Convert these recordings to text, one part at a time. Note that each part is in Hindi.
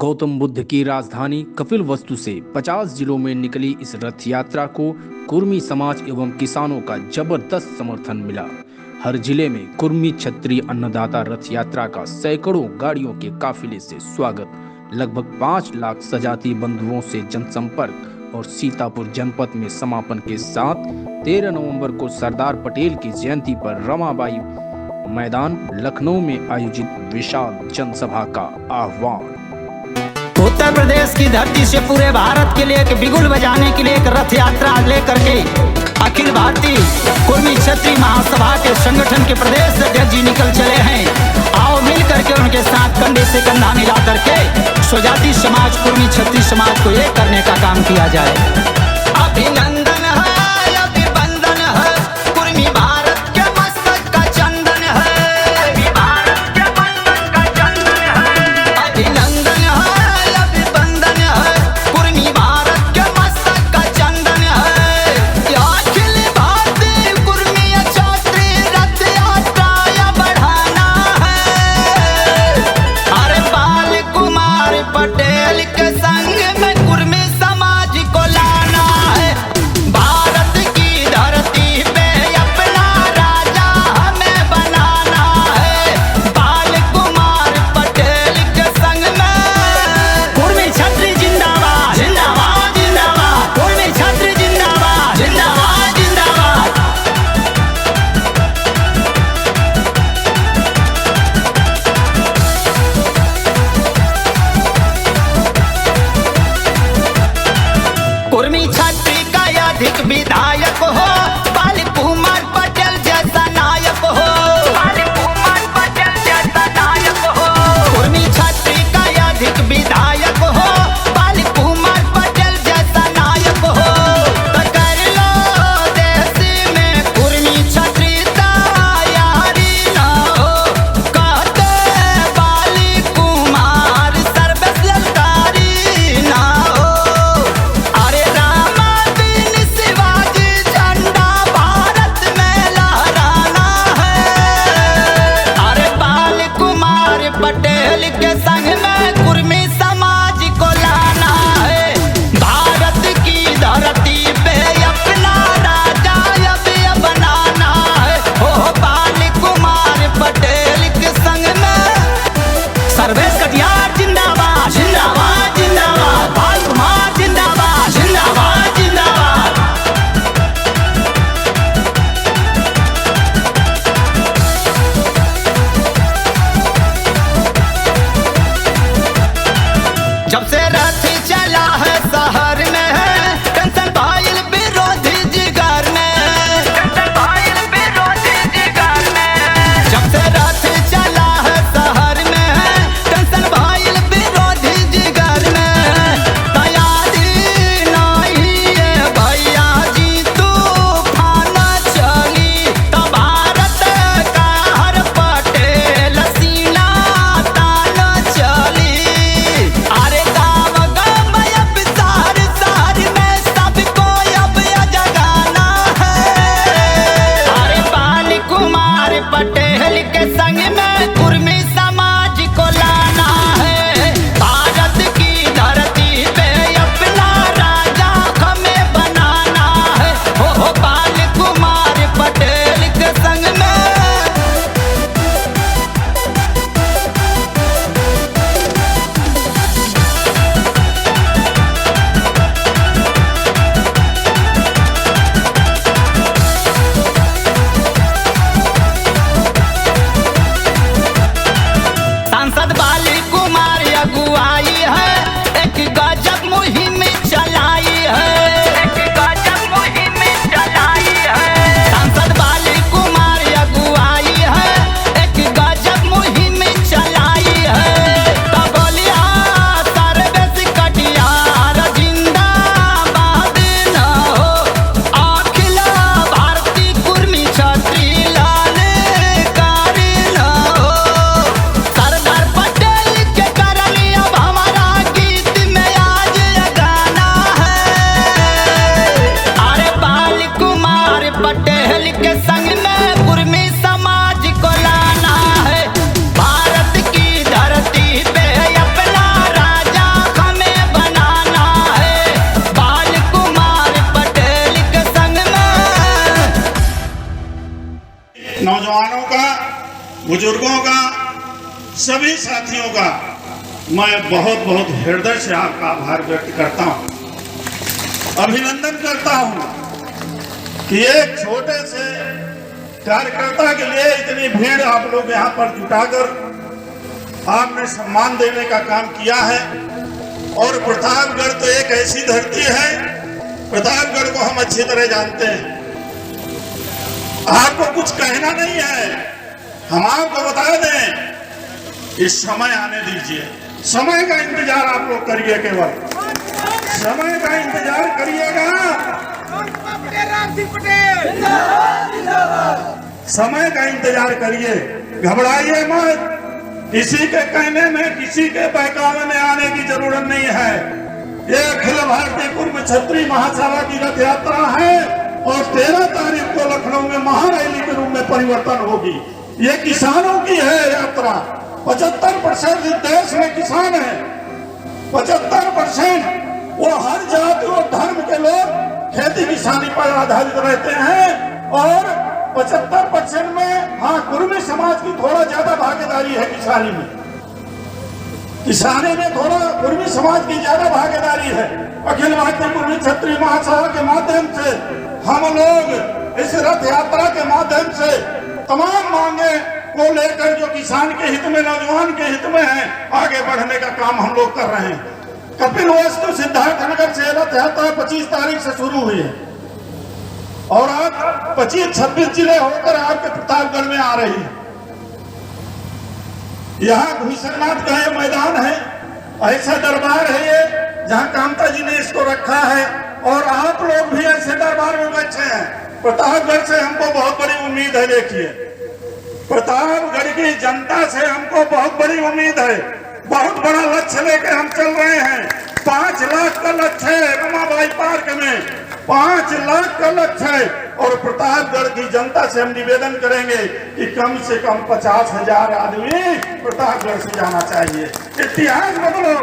गौतम बुद्ध की राजधानी कपिलवस्तु से 50 जिलों में निकली इस रथ यात्रा को कुर्मी समाज एवं किसानों का जबरदस्त समर्थन मिला। हर जिले में कुर्मी क्षत्रिय अन्नदाता रथ यात्रा का सैकड़ों गाड़ियों के काफिले से स्वागत। लगभग 5 लाख सजाती बंधुओं से जनसंपर्क और सीतापुर जनपद में समापन के साथ 13 नवंबर को सरदार पटेल की जयंती पर रमाबाई मैदान लखनऊ में आयोजित विशाल जनसभा का आह्वान। उत्तर प्रदेश की धरती से पूरे भारत के लिए एक बिगुल बजाने के लिए एक रथ यात्रा लेकर के अखिल भारतीय कुर्मी क्षत्रिय महासभा के संगठन के प्रदेश अध्यक्ष जी निकल चले हैं। आओ मिल करके उनके साथ कंधे से कंधा मिला करके स्वजाति समाज कुर्मी क्षत्रिय समाज को एक करने का काम किया जाए। अभिनंदन है, अभिवंदन है, कुर्मी भारत के मस्तक का चंदन है, भारत के मस्तक का चंदन है। अभिनंदन है, अभिवंदन है, कुर्मी भारत के मस्तक का चंदन है। अखिल भारतीय कुर्मी क्षत्रिय रथ यात्रा बढ़ाना है। अरे बाल कुमार पटेल के संग में कुर्मी समाज को लाना है। भारत की धरती पे अपना राजा हमें बनाना है। बाल कुमार पटेल के संग में कुर्मी क्षत्रिय जिंदाबाद जिंदाबाद जिंदाबाद, कुर्मी क्षत्रिय जिंदाबाद जिंदाबाद जिंदाबाद। कुर्मी क्षत्रिय का अधिक विधायक हो, बाल कुमार पटेल जैसा नायक हो, बाल कुमार पटेल जैसा नायक हो। कुर्मी क्षत्रिय का अधिक विधायक हो, बाल कुमार पटेल जैसा नायक हो। तो कर लो देश में कुर्मी क्षत्रियता यारी न हो। कहते बाली कुमार सर्वस ललकारी न हो। अरे रामा बिन सिवा बुजुर्गों का, सभी साथियों का मैं बहुत बहुत हृदय से आपका आभार व्यक्त करता हूं, अभिनंदन करता हूं कि एक छोटे से कार्यकर्ता के लिए इतनी भीड़ आप लोग यहाँ पर जुटाकर आपने सम्मान देने का काम किया है। और प्रतापगढ़ तो एक ऐसी धरती है, प्रतापगढ़ को हम अच्छी तरह जानते हैं, आपको कुछ कहना नहीं है, हम आपको बता दें, इस समय आने दीजिए, समय का इंतजार आप लोग करिए, केवल समय का इंतजार करिएगा, समय का इंतजार करिए, घबराइए मत, किसी के कहने में, किसी के बहकावे में आने की जरूरत नहीं है। ये अखिल भारतीय कुर्म क्षत्रिय महासभा की रथ यात्रा है और 13 तारीख को लखनऊ में महारैली के रूप में परिवर्तन होगी। ये किसानों की है यात्रा, 75% देश में किसान है, 75% वो हर जाति और धर्म के लोग खेती किसानी पर आधारित रहते हैं और 75% में हाँ कुर्मी समाज की थोड़ा ज्यादा भागीदारी है किसानी में, किसानी में थोड़ा कुर्मी समाज की ज्यादा भागीदारी है। अखिल भारतीय कुर्मी क्षत्रिय महासभा के माध्यम से हम लोग इस रथ यात्रा के माध्यम से तमाम मांगे को लेकर जो किसान के हित में, नौजवान के हित में है, आगे बढ़ने का काम हम लोग कर रहे हैं। कपिल वस्तु सिद्धार्थनगर से रथ यात्रा 25 तारीख से शुरू हुई है और आज 25-26 जिले होकर आपके प्रतापगढ़ में आ रही है। यहाँ घुसरनाथ का ये मैदान है, ऐसा दरबार है ये जहाँ कामता जी ने इसको रखा है और आप लोग भी ऐसे दरबार में बैठे हैं। प्रतापगढ़ से हमको बहुत बड़ी उम्मीद है, देखिए प्रतापगढ़ की जनता से हमको बहुत बड़ी उम्मीद है, बहुत बड़ा लक्ष्य लेकर हम चल रहे हैं। 5 लाख का लक्ष्य है रमाबाई पार्क में, 5 लाख का लक्ष्य है और प्रतापगढ़ की जनता से हम निवेदन करेंगे कि कम से कम 50,000 आदमी प्रतापगढ़ से जाना चाहिए। इतिहास बदलो,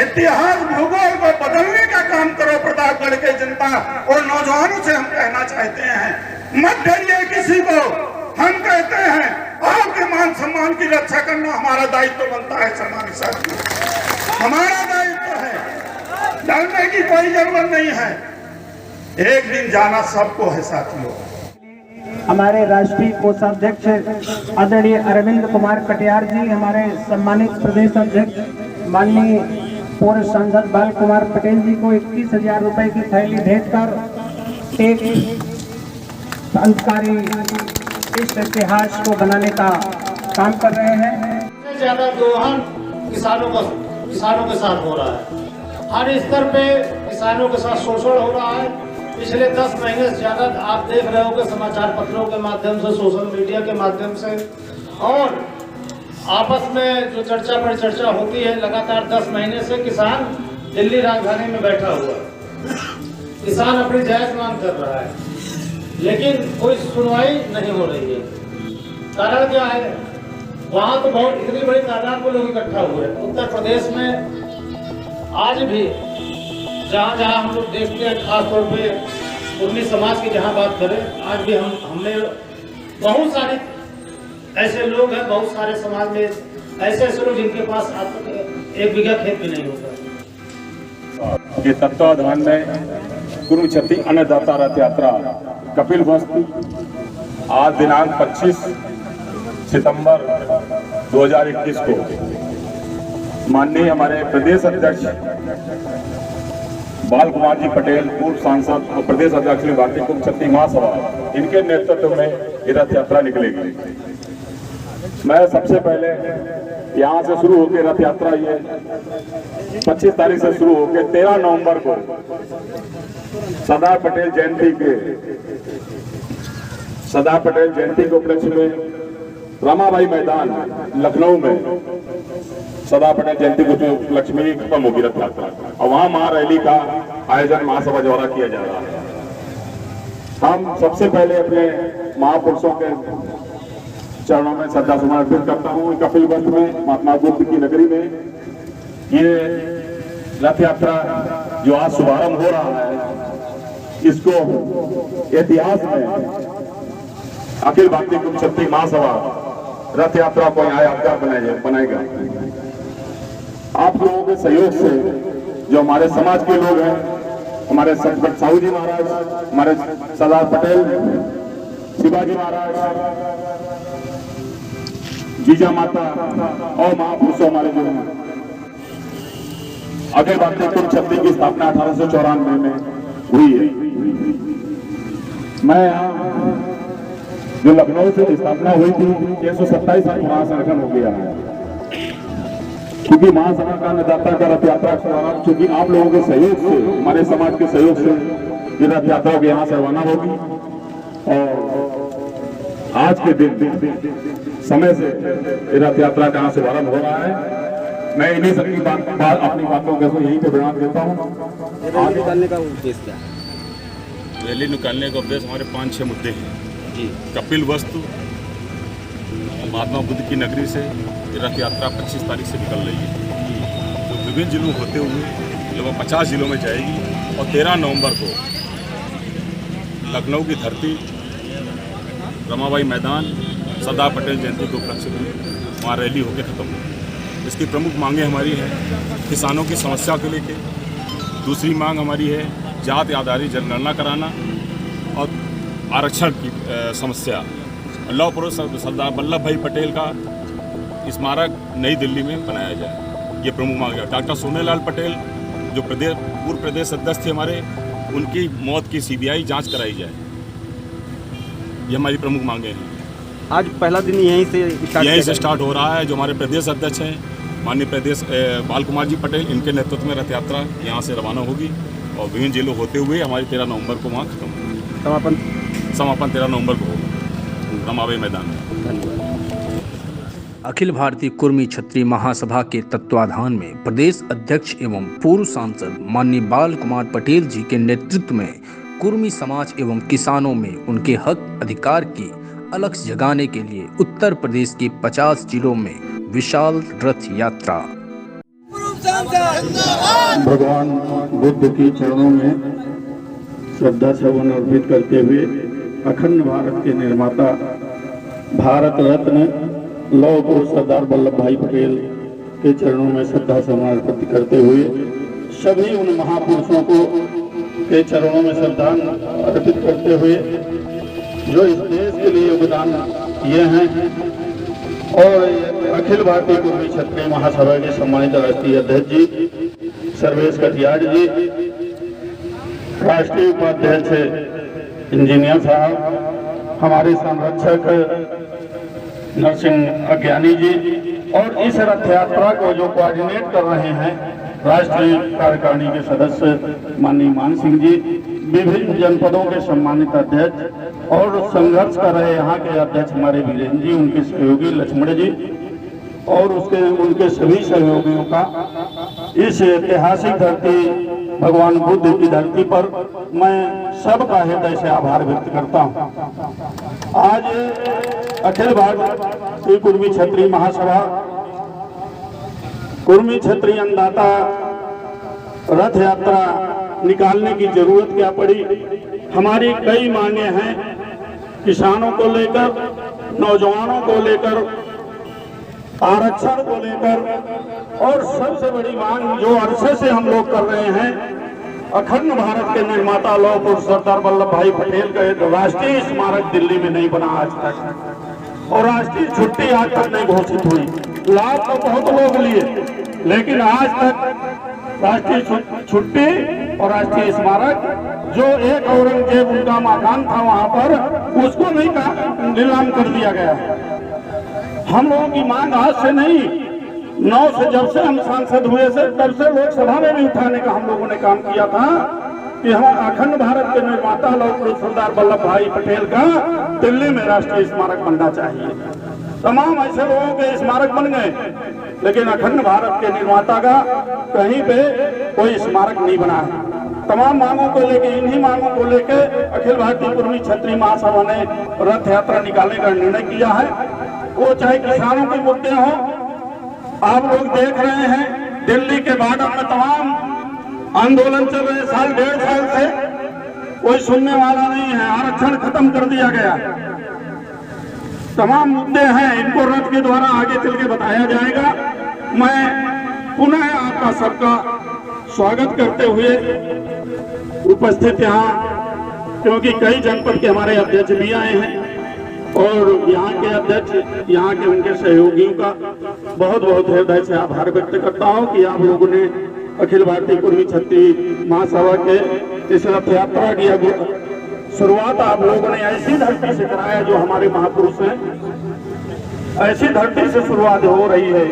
इतिहास भूगोल को बदलने का काम करो प्रतापगढ़ के जनता और नौजवानों से हम कहना चाहते हैं, मत डरिए किसी को। हम कहते हैं आपके मान सम्मान की रक्षा करना हमारा दायित्व बनता है, सम्मानित साथियों, हमारा दायित्व है, डरने की कोई जरूरत नहीं है, एक दिन जाना सबको है साथियों। हमारे राष्ट्रीय कोषाध्यक्ष आदरणीय अरविंद कुमार कटियार जी, हमारे सम्मानित प्रदेश अध्यक्ष माननीय पूर्व सांसद बाल कुमार पटेल जी को 21,000 रुपए की थैली भेंट कर एक संस्कारी इस इतिहास को बनाने का काम कर रहे हैं। सबसे ज्यादा दोहन किसानों के साथ हो रहा है, हर स्तर पे किसानों के साथ शोषण हो रहा है। पिछले 10 महीने से ज्यादा आप देख रहे होंगे समाचार पत्रों के माध्यम से, सोशल मीडिया के माध्यम से, और आपस में जो चर्चा परिचर्चा होती है, लगातार 10 महीने से किसान दिल्ली राजधानी में बैठा हुआ है, किसान अपनी जायज मांग कर रहा है, लेकिन कोई सुनवाई नहीं हो रही है। कारण क्या है? वहां तो बहुत इतनी बड़ी तादाद में लोग इकट्ठा हुए हैं। उत्तर प्रदेश में आज भी जहाँ जहाँ हम लोग देखते हैं, खासतौर पे कुर्मी समाज की जहाँ बात करें, आज भी हमने बहुत सारे ऐसे लोग हैं, बहुत सारे समाज में ऐसे लोग जिनके पास आज तक 1 बीघा खेत भी नहीं होता। ये तत्वाधान में कुर्मी क्षत्रिय अन्नदाता रथ यात्रा कपिल वस्तु आज दिनांक 25 सितंबर 2021 को माननीय हमारे प्रदेश अध्यक्ष बाल कुमार जी पटेल, पूर्व सांसद और प्रदेश अध्यक्ष भारतीय कुर्म क्षत्रिय महासभा, इनके नेतृत्व में ये रथ यात्रा निकलेगी। मैं सबसे पहले यहाँ से शुरू होकर रथ यात्रा ये 25 तारीख से शुरू होकर 13 नवंबर को सरदार पटेल जयंती के उपलक्ष्य में रमाबाई मैदान लखनऊ में सरदार पटेल जयंती के उपलक्ष्य में खत्म होगी रथ यात्रा और वहां महारैली का आयोजन महासभा द्वारा किया जा रहा है। हम सबसे पहले अपने महापुरुषों के चरणों में श्रद्धा सुमन अर्पित करता हूँ। कपिल वस्तु में महात्मा बुद्ध की नगरी में ये रथ यात्रा जो आज शुभारंभ हो रहा है, इसको इतिहास में अखिल भारतीय कुर्म क्षत्रिय महासभा रथ यात्रा को यहाँ यादगार बनाएगा। आप लोगों के सहयोग से जो हमारे समाज के लोग हैं, हमारे सतगढ़ साहू जी महाराज, हमारे सरदार पटेल, शिवाजी महाराज, जीजा माता और महापुरुषों हमारे जो हैं, अखिल भारतीय कुर्म छत्री की स्थापना 1894 में हुई है। मैं यहाँ जो लखनऊ से स्थापना हुई थी 127 साल महासंगठन हो गया है, क्योंकि महासभा का अन्नदाता का रथ यात्रा का शुभारंभ चूंकि आप लोगों के सहयोग से, हमारे समाज के सहयोग से ये रथ यात्रा को यहाँ से रवाना होगी और आज के दिन समय से ये रथ यात्रा का यहाँ से शुभारंभ हो रहा है। मैं इन्हीं सबकी अपनी बातों के यहीं पे बयान देता हूँ। आगे निकालने का उद्देश्य क्या है? रैली निकालने का उद्देश्य हमारे 5-6 मुद्दे हैं जी। कपिल वस्तु, महात्मा बुद्ध की नगरी से रथ यात्रा 25 तारीख से निकल रही है, जो विभिन्न जिलों होते हुए लगभग 50 जिलों में जाएगी और 13 नवंबर को लखनऊ की धरती रमाबाई मैदान सरदार पटेल जयंती के उपलक्ष्य में वहाँ रैली होकर खत्म होगी। इसकी प्रमुख मांगें हमारी हैं किसानों की समस्या को लेकर, दूसरी मांग हमारी है जाति आधारित जनगणना कराना और आरक्षण की समस्या। लौह पुरुष सरदार वल्लभ भाई पटेल का स्मारक नई दिल्ली में बनाया जाए, ये प्रमुख मांग है। डॉक्टर सोनेलाल पटेल जो पूर्व प्रदेश अध्यक्ष थे हमारे, उनकी मौत की CBI जांच कराई जाए, ये हमारी प्रमुख मांगे हैं। आज पहला दिन यहीं से स्टार्ट हो रहा है। जो हमारे प्रदेश अध्यक्ष हैं माननीय प्रदेश बाल कुमार जी पटेल, इनके नेतृत्व में रथ यात्रा यहाँ से रवाना होगी और विभिन्न जिलों होते हुए हमारी 13 नवंबर को वहाँ खत्म होगी। समापन 13 नवंबर को होगा रमाबाई मैदान में। धन्यवाद। अखिल भारतीय कुर्मी छत्री महासभा के तत्वाधान में प्रदेश अध्यक्ष एवं पूर्व सांसद माननीय बाल कुमार पटेल जी के नेतृत्व में कुर्मी समाज एवं किसानों में उनके हक अधिकार की अलख जगाने के लिए उत्तर प्रदेश के 50 जिलों में विशाल रथ यात्रा। भगवान बुद्ध की चरणों में श्रद्धा सुमन अर्पित करते हुए अखंड भारत के निर्माता भारत रत्न लौह पुरुष सरदार वल्लभ भाई पटेल के चरणों में श्रद्धा सुमन अर्पित करते हुए सभी उन महापुरुषों को के चरणों में श्रद्धा अर्पित करते हुए जो इस देश के लिए योगदान किए हैं और अखिल भारतीय कुर्मी छत्री महासभा के सम्मानित राष्ट्रीय अध्यक्ष जी सर्वेश कटियार जी, राष्ट्रीय उपाध्यक्ष इंजीनियर साहब, हमारे संरक्षक नरसिंह अज्ञानी जी और इस रथ यात्रा को जो कोऑर्डिनेट कर रहे हैं राष्ट्रीय कार्यकारिणी के सदस्य माननीय मान सिंह जी, विभिन्न जनपदों के सम्मानित अध्यक्ष और संघर्ष कर रहे यहाँ के अध्यक्ष हमारे वीरेंद्र जी, उनके सहयोगी लक्ष्मण जी और उनके सभी सहयोगियों का इस ऐतिहासिक धरती भगवान बुद्ध की धरती पर मैं सबका हृदय से आभार व्यक्त करता हूँ। आज अखिल भारतीय कुर्मी छत्री महासभा कुर्मी छत्री अन्नदाता रथ यात्रा निकालने की जरूरत क्या पड़ी? हमारी कई मांगे हैं किसानों को लेकर, नौजवानों को लेकर, आरक्षण को लेकर और सबसे बड़ी मांग जो अरसे से हम लोग कर रहे हैं, अखंड भारत के निर्माता लौह पुरुष सरदार वल्लभ भाई पटेल का राष्ट्रीय स्मारक दिल्ली में नहीं बना आज तक और राष्ट्रीय छुट्टी आज तक नहीं घोषित हुई। लाभ तो बहुत लोग लिए लेकिन आज तक राष्ट्रीय छुट्टी और राष्ट्रीय स्मारक जो एक औरंगजेब उनका मकान था वहां पर, उसको नहीं नीलाम कर दिया गया। हम लोगों की मांग आज से नहीं, 9 से जब से हम सांसद हुए से तब से लोकसभा में भी उठाने का हम लोगों ने काम किया था कि हम अखंड भारत के निर्माता लौह पुरुष सरदार वल्लभ भाई पटेल का दिल्ली में राष्ट्रीय स्मारक बनना चाहिए। तमाम ऐसे लोगों के स्मारक बन गए लेकिन अखंड भारत के निर्माता का कहीं पे कोई स्मारक नहीं बना है। तमाम मांगों को लेके, इन्हीं मांगों को लेके अखिल भारतीय कुर्मी छत्री महासभा ने रथ यात्रा निकालने का निर्णय किया है। वो चाहे किसानों के मुद्दे हों, आप लोग देख रहे हैं दिल्ली के बॉर्डर में तमाम आंदोलन चल रहे, साल 1.5 साल से कोई सुनने वाला नहीं है। आरक्षण खत्म कर दिया गया, तमाम मुद्दे हैं, इनको रथ के द्वारा आगे चल के बताया जाएगा। मैं पुनः आपका सबका स्वागत करते हुए उपस्थित यहाँ, क्योंकि कई जनपद के हमारे अध्यक्ष भी आए हैं और यहाँ के अध्यक्ष, यहाँ के उनके सहयोगियों का बहुत बहुत हृदय से आभार व्यक्त करता हूँ कि आप लोगों ने अखिल भारतीय कुर्मी छत्री महासभा के इस रथ यात्रा की शुरुआत आप लोगों ने ऐसी धरती से कराया जो हमारे महापुरुष हैं, ऐसी धरती से शुरुआत हो रही है।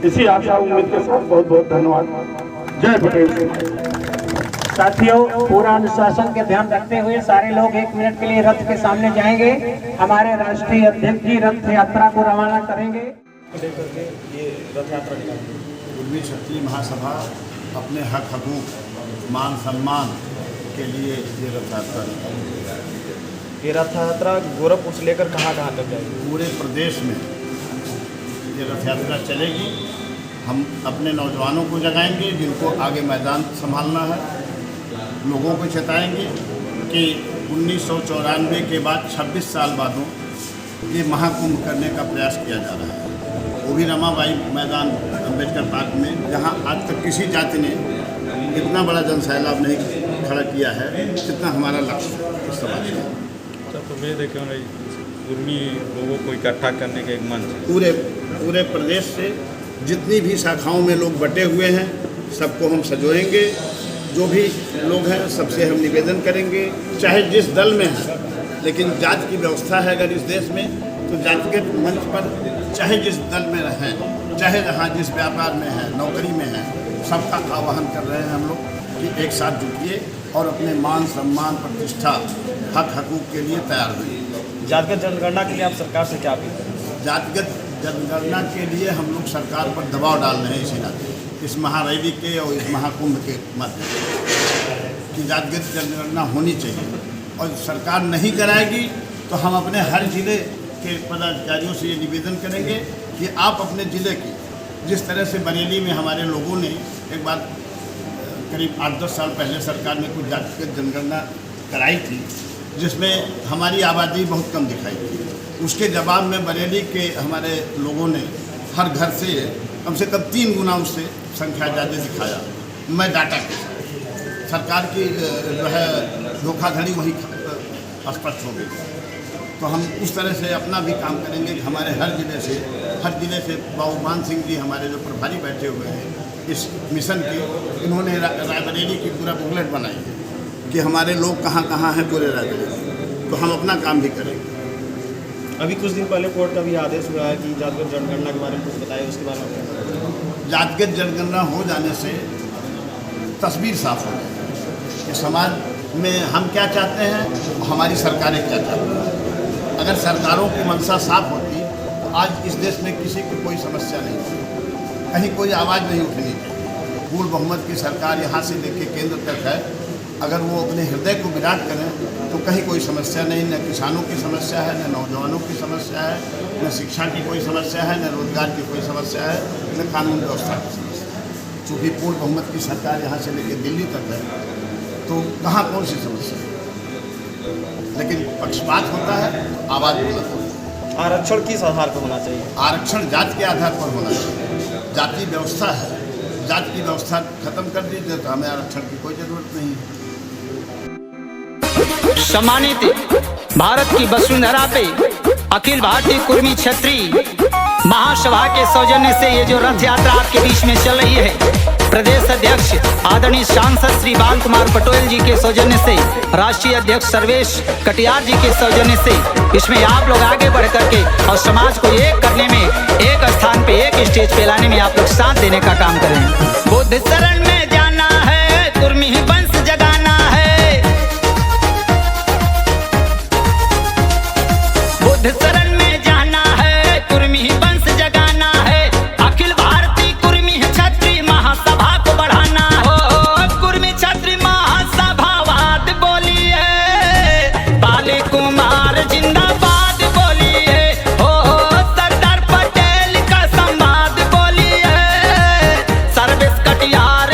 इसी आशा उम्मीद के साथ बहुत बहुत धन्यवाद। जय पटेल सिंह। साथियों, पूरा अनुशासन के ध्यान रखते हुए सारे लोग 1 मिनट के लिए रथ के सामने जाएंगे। हमारे राष्ट्रीय अध्यक्ष जी रथ यात्रा को रवाना करेंगे। ये रथ यात्रा निकालेंगे। कुर्मी क्षत्रिय महासभा अपने हक हकूक मान सम्मान के लिए ये रथ यात्रा निकालेंगे। ये रथ यात्रा गोरखपुर से लेकर कहाँ कहाँ तक जाएगी? पूरे प्रदेश में ये रथ यात्रा चलेगी। हम अपने नौजवानों को जगाएंगे जिनको आगे मैदान संभालना है, लोगों को चेताएंगे कि 1994 के बाद 26 साल बादों ये महाकुंभ करने का प्रयास किया जा रहा है, वो भी रमाबाई मैदान अम्बेडकर पार्क में, जहां आज तक किसी जाति ने इतना बड़ा जनसैलाब नहीं खड़ा किया है जितना हमारा लक्ष्य इस समाज में। तो मैं देखा कुर्मी लोगों को इकट्ठा करने का एक मंच पूरे प्रदेश से जितनी भी शाखाओं में लोग बटे हुए हैं सबको हम सजोएंगे। जो भी लोग हैं सबसे हम निवेदन करेंगे, चाहे जिस दल में हैं, लेकिन जात की व्यवस्था है अगर इस देश में, तो जातिगत मंच पर चाहे जिस दल में रहें, चाहे जहाँ जिस व्यापार में हैं, नौकरी में हैं, सबका आह्वान कर रहे हैं हम लोग कि एक साथ जुटिए और अपने मान सम्मान प्रतिष्ठा हक हकूक के लिए तैयार हुई। जातिगत जनगणना के लिए आप सरकार से क्या अपील करें? जातिगत जनगणना के लिए हम लोग सरकार पर दबाव डाल रहे हैं इसी नाते, इस महारैली के और इस महाकुंभ के माध्यम से कि जातिगत जनगणना होनी चाहिए, और सरकार नहीं कराएगी तो हम अपने हर जिले के पदाधिकारियों से ये निवेदन करेंगे कि आप अपने ज़िले की, जिस तरह से बरेली में हमारे लोगों ने एक बार करीब 8-10 साल पहले सरकार ने कुछ जातिगत जनगणना कराई थी जिसमें हमारी आबादी बहुत कम दिखाई दी, उसके जवाब में बरेली के हमारे लोगों ने हर घर से कम 3 गुना उससे संख्या ज़्यादा दिखाया। मैं डाटा के साथ सरकार की जो है धोखाधड़ी वही स्पष्ट हो गई। तो हम उस तरह से अपना भी काम करेंगे कि हमारे हर जिले से बाबू मान सिंह जी हमारे जो प्रभारी बैठे हुए हैं इस मिशन के, इन्होंने रायबरेली की पूरा बुकलेट बनाई है कि हमारे लोग कहाँ कहाँ हैं पूरे रायबरेली, तो हम अपना काम भी करेंगे। अभी कुछ दिन पहले कोर्ट का भी आदेश हुआ है कि जातिगत जनगणना के बारे में कुछ बताइए, उसके बारे में। जातिगत जनगणना हो जाने से तस्वीर साफ हो जाए कि समाज में हम क्या चाहते हैं, हमारी सरकारें क्या चाहती हैं। अगर सरकारों की मंशा साफ होती तो आज इस देश में किसी की कोई समस्या नहीं होती, कहीं कोई आवाज़ नहीं उठनी चाहिए। पूर्ण बहुमत की सरकार यहाँ से लेकर केंद्र तक है, अगर वो अपने हृदय को विराट करें तो कहीं कोई समस्या नहीं, न किसानों की समस्या है, न नौजवानों की समस्या है, न शिक्षा की कोई समस्या है, न रोजगार की कोई समस्या है, न कानून व्यवस्था की समस्या है। चूँकि पूर्ण बहुमत की सरकार यहाँ से लेकर दिल्ली तक है तो कहाँ कौन सी समस्या है, लेकिन पक्षपात होता है, आवाज़ बुलंद होती है। आरक्षण किस आधार पर होना चाहिए? आरक्षण जाति के आधार पर होना चाहिए। जाति व्यवस्था है, जाति की व्यवस्था खत्म कर दीजिए तो हमें आरक्षण की कोई जरूरत नहीं है। सम्मानित भारत की वसुंधरा पे अखिल भारतीय कुर्मी क्षत्रिय महासभा के सौजन्य से ये जो रथ यात्रा आपके बीच में चल रही है, प्रदेश अध्यक्ष आदरणीय सांसद श्री बाल कुमार पटेल जी के सौजन्य से, राष्ट्रीय अध्यक्ष सर्वेश कटियार जी के सौजन्य से, इसमें आप लोग आगे बढ़ करके और समाज को एक करने में, एक स्थान पे, एक स्टेज पे लाने में आप लोग साथ देने का काम करें। बुद्ध शरण में जाना है, कुर्मी वंश जगाना है, बुद्ध शरण में जाना है, कुर्मी वंश जगाना है, अखिल भारतीय कुर्मी क्षत्रिय महासभा को बढ़ाना हो, कुर्मी क्षत्रिय महासभा वाद बोलिए, बाले कुमार जिंदाबाद बोलिए, हो सरदार पटेल का संवाद बोलिए, सर्वेश कटियार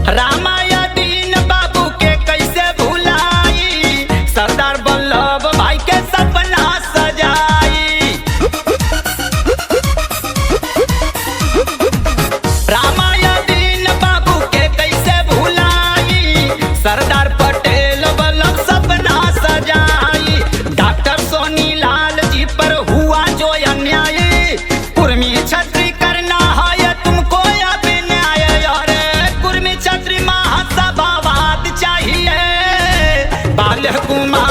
रामायण बाबू के कैसे भुलाई, सरदार वल्लभ भाई के सपना सजाई। रामायण बाबू के कैसे भुलाई, सरदार पटेल वल्लभ सपना सजाई। डॉक्टर सोनी लाल जी पर हुआ जो अन्याय, कुर्मी छत्री करना है तुमको अब न्याय। और कुर्मी छत्री महासभावाद चाहिए, बाल कुमार